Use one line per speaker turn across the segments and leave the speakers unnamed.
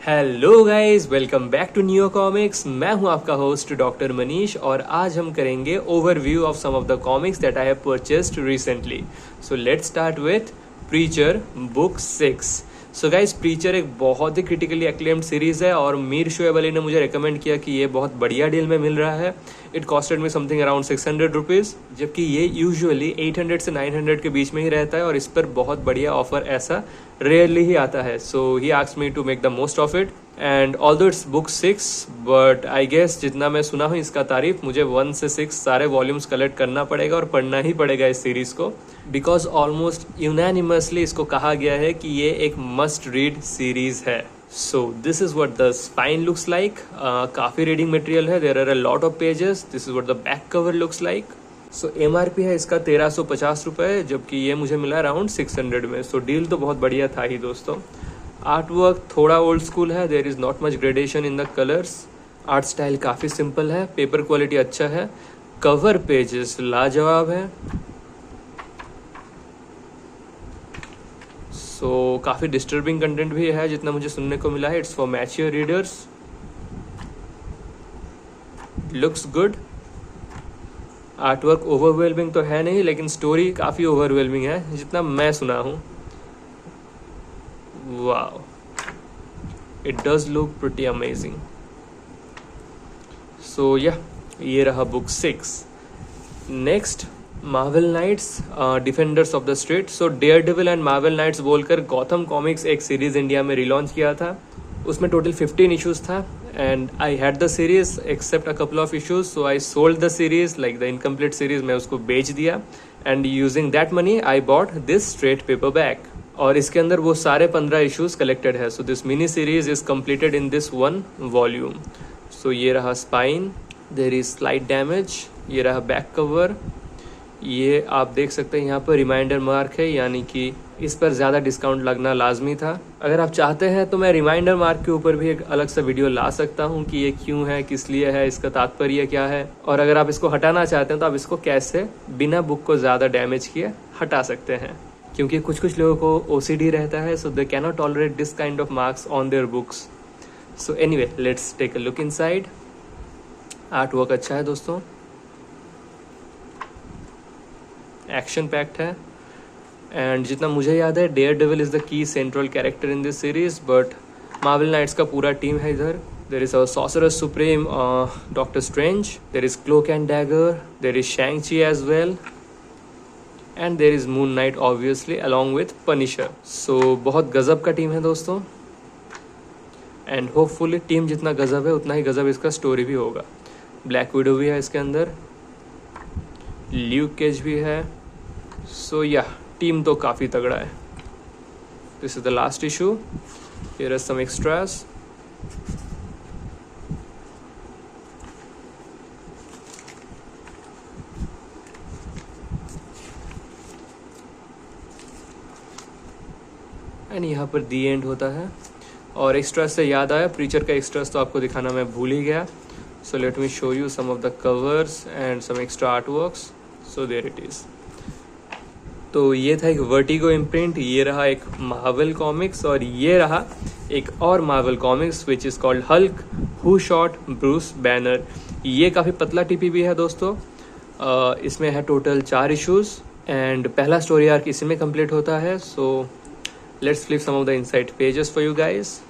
Hello guys, welcome back to new comics. मैं हूं आपका होस्ट डॉक्टर मनीष और आज हम करेंगे overview of some of the comics that I have purchased recently. So let's start with Preacher book 6। So guys, Preacher एक बहुत ही critically acclaimed series है और मीर शोएब अली ने मुझे रिकमेंड किया कि ये बहुत बढ़िया डील में मिल रहा है। It costed me something around 600 rupees, जबकि ये यूजुअली 800 से 900 के बीच में ही रहता है और इस पर बहुत बढ़िया ऑफर ऐसा रेयरली ही आता है। So he asked me to make the most of it and although it's book 6, but I guess जितना मैं सुना हूँ इसका तारीफ, मुझे 1 से 6 सारे वॉल्यूम्स कलेक्ट करना पड़ेगा और पढ़ना ही पड़ेगा इस सीरीज को, बिकॉज ऑलमोस्ट यूनैनिमसली इसको कहा गया है कि ये एक मस्ट रीड सीरीज है। So this is what the spine looks like. काफ़ी रीडिंग मटेरियल है, there are a lot of pages. This is what the back cover looks like. So MRP है इसका 1350 रुपये, जबकि ये मुझे मिला अराउंड 600 में। सो डील तो बहुत बढ़िया था ही दोस्तों। आर्ट वर्क थोड़ा ओल्ड स्कूल है, there is not much gradation in the colours. Art style काफ़ी सिंपल है, पेपर क्वालिटी अच्छा है, कवर पेजेस लाजवाब है। सो काफ़ी डिस्टर्बिंग कंटेंट भी है जितना मुझे सुनने को मिला है। It's for mature readers. Looks good. Art work overwhelming तो है नहीं, लेकिन स्टोरी काफ़ी ओवरवेलमिंग है जितना मैं सुना हूँ। Wow, it does look pretty amazing. So या ये रहा book 6। Next, Marvel Knights Defenders of the Street. So Daredevil and Marvel Knights बोलकर गौथम कॉमिक्स एक सीरीज इंडिया में रिलॉन्च किया था। उसमें टोटल 15 इश्यूज था and I had the series except a couple of issues, so I sold the series like the incomplete series. मैं उसको बेच दिया and using that money I bought this straight paperback. और इसके अंदर वो सारे 15 इश्यूज कलेक्टेड है। So this mini series is completed in this 1 volume. So ये रहा spine, there is slight damage. ये रहा बैक कवर। ये आप देख सकते हैं यहाँ पर रिमाइंडर मार्क है, यानी कि इस पर ज़्यादा डिस्काउंट लगना लाजमी था। अगर आप चाहते हैं तो मैं रिमाइंडर मार्क के ऊपर भी एक अलग सा वीडियो ला सकता हूँ कि ये क्यों है, किस लिए है, इसका तात्पर्य क्या है, और अगर आप इसको हटाना चाहते हैं तो आप इसको कैसे बिना बुक को ज़्यादा डैमेज किए हटा सकते हैं। क्योंकि कुछ कुछ लोगों को OCD रहता है, so they cannot tolerate this kind of marks on their books. So anyway, let's take a look inside. Art work अच्छा है दोस्तों, एक्शन पैक्ड है एंड जितना मुझे याद है Daredevil is the key central character in this series, but Marvel Knights का पूरा टीम है इधर। There is a sorcerer supreme Doctor Strange, there is cloak and dagger, there is Shang Chi as well and there is Moon Knight obviously along with Punisher. So बहुत गजब का team है दोस्तों and hopefully team जितना गजब है उतना ही गजब इसका स्टोरी भी होगा। ब्लैक विडो भी है इसके अंदर, ल्यूक केज भी है। सो या टीम तो काफ़ी तगड़ा है। This is the last issue. Here are some extras. And यहाँ पर दी एंड होता है। और एक्स्ट्रास से याद आया, प्रीचर का एक्स्ट्रास तो आपको दिखाना मैं भूल ही गया। So let me show you some of the covers and some extra art works. So there it is. तो ये था एक वर्टिगो इम्प्रिंट, ये रहा एक मार्वल कॉमिक्स और ये रहा एक और Marvel comics which is called Hulk who shot Bruce Banner. ये काफ़ी पतला TPB है दोस्तों। इसमें है टोटल 4 इश्यूज़ एंड पहला स्टोरी आर्क इसी में कंप्लीट होता है। So let's flip some of the inside pages for you guys.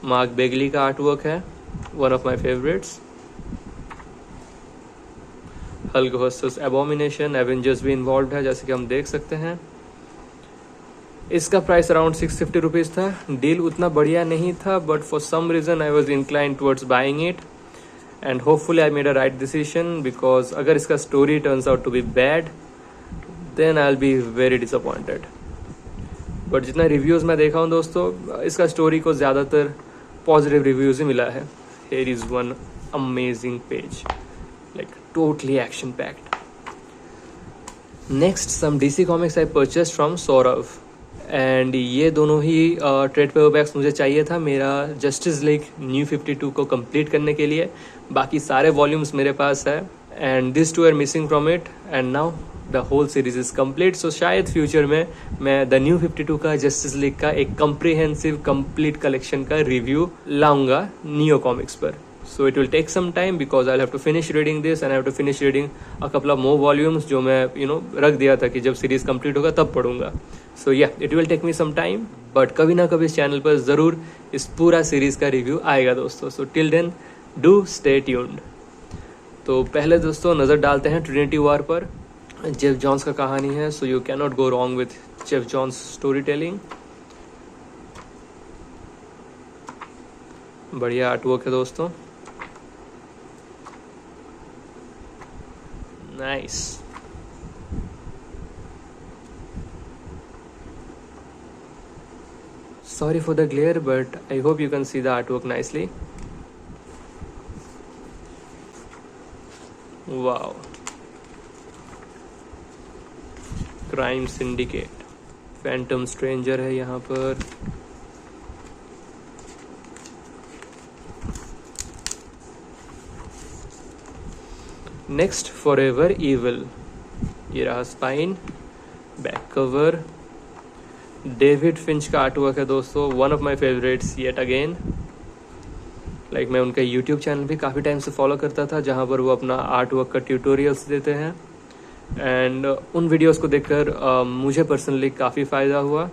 Mark Bagley का आर्ट वर्क है, one of my favourites. Hulk versus Abomination, Avengers भी इन्वॉल्व है जैसे कि हम देख सकते हैं। इसका प्राइस अराउंड 650 रुपीज़ था। डील उतना बढ़िया नहीं था, but for some reason I was incline towards buying it and hopefully I made a right decision, because अगर इसका story turns out to be bad then I will be very disappointed. But जितना reviews मैं देखा हूँ दोस्तों, इसका story को ज़्यादातर पॉजिटिव रिव्यूज़ ही मिला है। Here is one amazing page, like totally action packed. Next, some DC comics I purchased from Saurav and ये दोनों ही ट्रेड पेपरबैक्स मुझे चाहिए था मेरा जस्टिस लीग न्यू 52 को कंप्लीट करने के लिए। बाकी सारे वॉल्यूम्स मेरे पास है and this two are missing from it and now the whole series is complete. So शायद फ्यूचर में मैं द न्यू 52 का जस्टिस लीग का एक कम्प्रिहेंसिव कंप्लीट कलेक्शन का रिव्यू लाऊंगा नियो कॉमिक्स पर. So it will take some time because I'll have to finish reading this and I have to finish reading a couple of more volumes जो मैं रख दिया था कि जब सीरीज कंप्लीट होगा तब पढ़ूंगा. So yeah, it will take me some time, but कभी ना कभी इस चैनल पर ज़रूर इस पूरा सीरीज का रिव्यू आएगा दोस्तों. So till then, do stay tuned. तो पहले दोस्तों नज़र डालते हैं ट्रिनिटी वॉर पर. जेफ जॉन्स का कहानी है, so you cannot go wrong with Jeff Johns storytelling. बढ़िया आर्टवर्क है दोस्तों. Nice. Sorry for the glare, but I hope you can see the artwork nicely. Wow. Crime Syndicate. Phantom Stranger है यहाँ पर. Next forever evil. ये रहा spine, back cover. David Finch का artwork है दोस्तों, one of my favourites yet again. Like मैं उनका यूट्यूब चैनल भी काफ़ी टाइम से फॉलो करता था जहाँ पर वो अपना आर्टवर्क का ट्यूटोरियल्स देते हैं. एंड उन वीडियोस को देखकर मुझे पर्सनली काफ़ी फ़ायदा हुआ.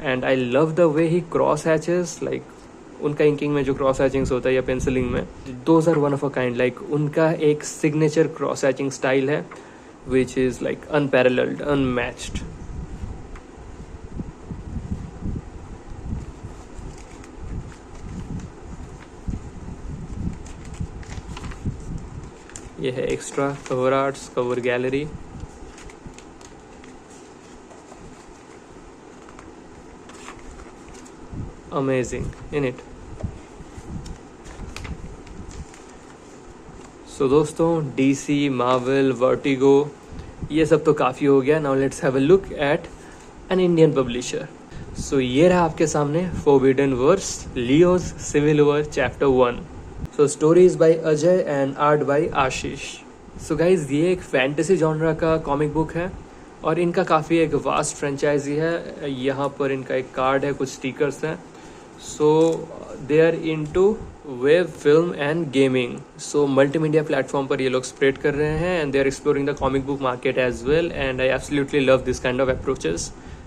And I love the way he cross hatches, like उनका इंकिंग में जो क्रॉस हैचिंग्स होता है या पेंसिलिंग में, those are one of a kind. Like उनका एक सिग्नेचर क्रॉस हैचिंग स्टाइल है which is like unparalleled, unmatched. ये है extra cover arts, cover gallery. Amazing in it. So दोस्तों DC, मार्वल, वर्टिगो ये सब तो काफ़ी हो गया. Now let's have a look at an Indian publisher. So ये रहा आपके सामने Forbidden Verse, Leo's Civil War chapter 1. So story is by Ajay and art by Ashish. So guys ये एक फैंटेसी जॉनरा का कॉमिक बुक है और इनका काफ़ी एक वास्ट फ्रेंचाइजी है. यहाँ पर इनका एक कार्ड है, कुछ स्टिकर्स हैं. So they are into web, film and gaming. So multimedia platform पर ये लोग spread कर रहे हैं and they are exploring the comic book market as well and I absolutely love this kind of approaches.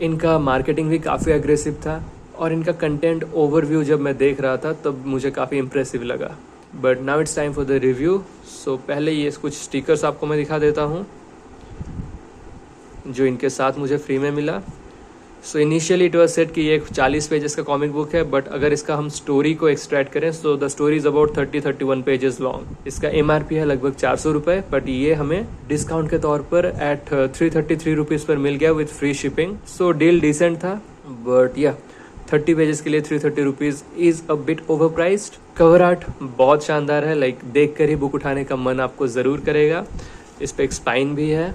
इनका marketing भी काफ़ी aggressive था और इनका content overview जब मैं देख रहा था तब मुझे काफ़ी impressive लगा. But now it's time for the review. So पहले ये कुछ stickers आपको मैं दिखा देता हूँ जो इनके साथ मुझे फ्री में मिला. So initially it was set कि ये 40 पेजेस का कॉमिक बुक है, बट अगर इसका हम स्टोरी को एक्सट्रैक्ट करें so the story is about 30-31 pages long. इसका MRP है लगभग 400 रुपये, बट ये हमें डिस्काउंट के तौर पर एट 333 रुपीज़ पर मिल गया with free shipping. So deal decent था, बट या 30 पेजेस के लिए 330 rupees is a bit overpriced. Cover art बहुत शानदार है, लाइक देख कर ही बुक उठाने का मन आपको ज़रूर करेगा. इस पर एक स्पाइन भी है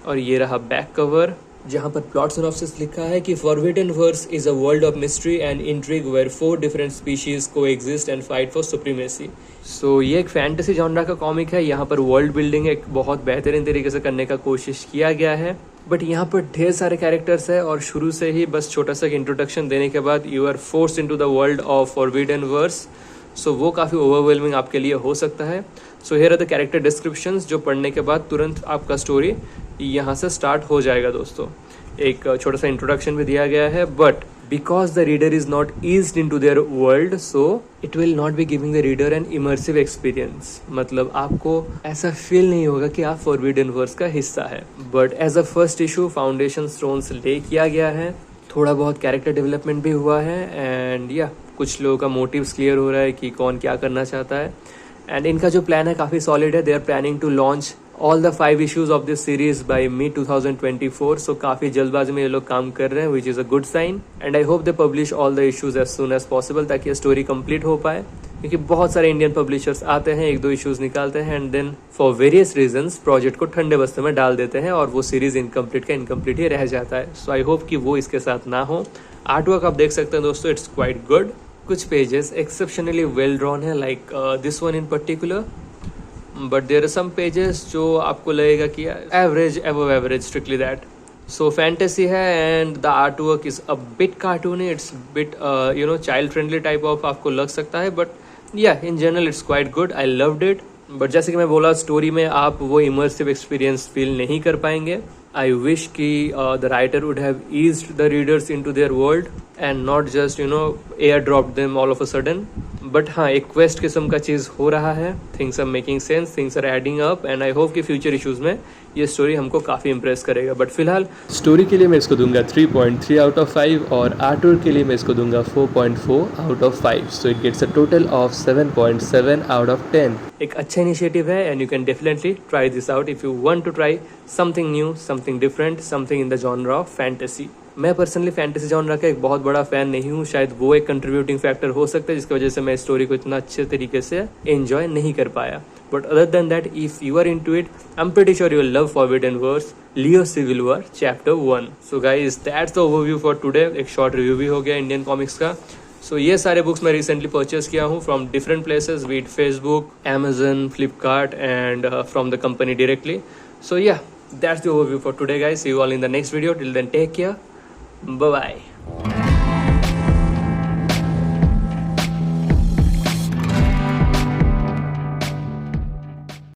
और ये रहा बैक कवर जहाँ पर प्लॉट सिनॉप्सिस लिखा है कि Forbidden Verse is a world of mystery and intrigue where 4 different species coexist and fight for supremacy. So ये एक फैंटेसी जॉनरा का कॉमिक है. यहाँ पर वर्ल्ड बिल्डिंग एक बहुत बेहतरीन तरीके से करने का कोशिश किया गया है, बट यहाँ पर ढेर सारे कैरेक्टर्स है और शुरू से ही बस छोटा सा इंट्रोडक्शन देने के बाद you are forced into the world of Forbidden Verse. So वो काफ़ी ओवरवेलमिंग आपके लिए हो सकता है. So here are the character descriptions जो पढ़ने के बाद तुरंत आपका स्टोरी यहाँ से स्टार्ट हो जाएगा दोस्तों. एक छोटा सा इंट्रोडक्शन भी दिया गया है, but because the reader is not eased into their world so it will not be giving the reader an immersive experience. मतलब आपको ऐसा फील नहीं होगा कि आप फॉरबिडन वर्स का हिस्सा है. But as a first issue foundation stones lay किया गया है, थोड़ा बहुत कैरेक्टर डेवलपमेंट भी हुआ है एंड या कुछ लोगों का मोटिव्स क्लियर हो रहा है कि कौन क्या करना चाहता है. एंड इनका जो प्लान है काफ़ी सॉलिड है. They are planning to launch all the 5 issues of this series by mid 2024. So काफ़ी जल्दबाजी में ये लोग काम कर रहे हैं, which is a good sign. And I hope they publish all the issues as soon as possible ताकि ये स्टोरी कंप्लीट हो पाए. क्योंकि बहुत सारे इंडियन पब्लिशर्स आते हैं, 1-2 इश्यूज निकालते हैं and then for various reasons project को ठंडे बस्ते में डाल देते हैं और वो सीरीज इनकम्प्लीट का इनकम्प्लीट ही रह जाता है. सो आई होप कि वो इसके साथ ना हो. आर्टवर्क आप देख सकते हैं दोस्तों, इट्स क्वाइट गुड. कुछ पेजेस एक्सेप्शनली वेल ड्रॉन है, like this one in particular. But there are some pages जो आपको लगेगा कि average, above average, strictly that. So fantasy है and the art work is a bit cartoony, it's bit child friendly type of आपको लग सकता है, but या in general it's quite good. I loved it. But जैसे कि मैं बोला, स्टोरी में आप वो इमर्सिव एक्सपीरियंस फील नहीं कर पाएंगे. आई विश कि the writer would have eased the readers into their world and not just air drop them all of a sudden. But हाँ, एक क्वेस्ट किस्म का चीज हो रहा है. Things are making sense, things are adding up and I hope कि future issues में ये स्टोरी हमको काफी इंप्रेस करेगा. बट फिलहाल स्टोरी के लिए मैं इसको दूंगा 3.3 आउट ऑफ 5 और आर्टवर्क के लिए मैं इसको दूंगा 4.4 out of 5. So it gets a total of 7.7 out of 10. एक अच्छा इनिशिएटिव है and you can definitely try this out if you want to try something new, something different, something in the genre of fantasy. मैं personally fantasy genre का एक बहुत बड़ा fan नहीं हूँ. शायद वो एक कंट्रीब्यूटिंग फैक्टर हो सकता है जिसकी वजह से मैं स्टोरी को इतना अच्छे तरीके से एंजॉय नहीं कर पाया. But other than that, if you are into it, I am pretty sure you will love Forbidden Verse, Leo Civil War chapter 1. So guys, that's the overview for today. एक short review भी हो गया Indian comics का. सो ये सारे books मैं recently purchase किया हूँ from different places, wheat Facebook, Amazon, Flipkart and from the company directly. So yeah, that's the overview for today guys. See you all in the next video. Till then, take care. Bye bye.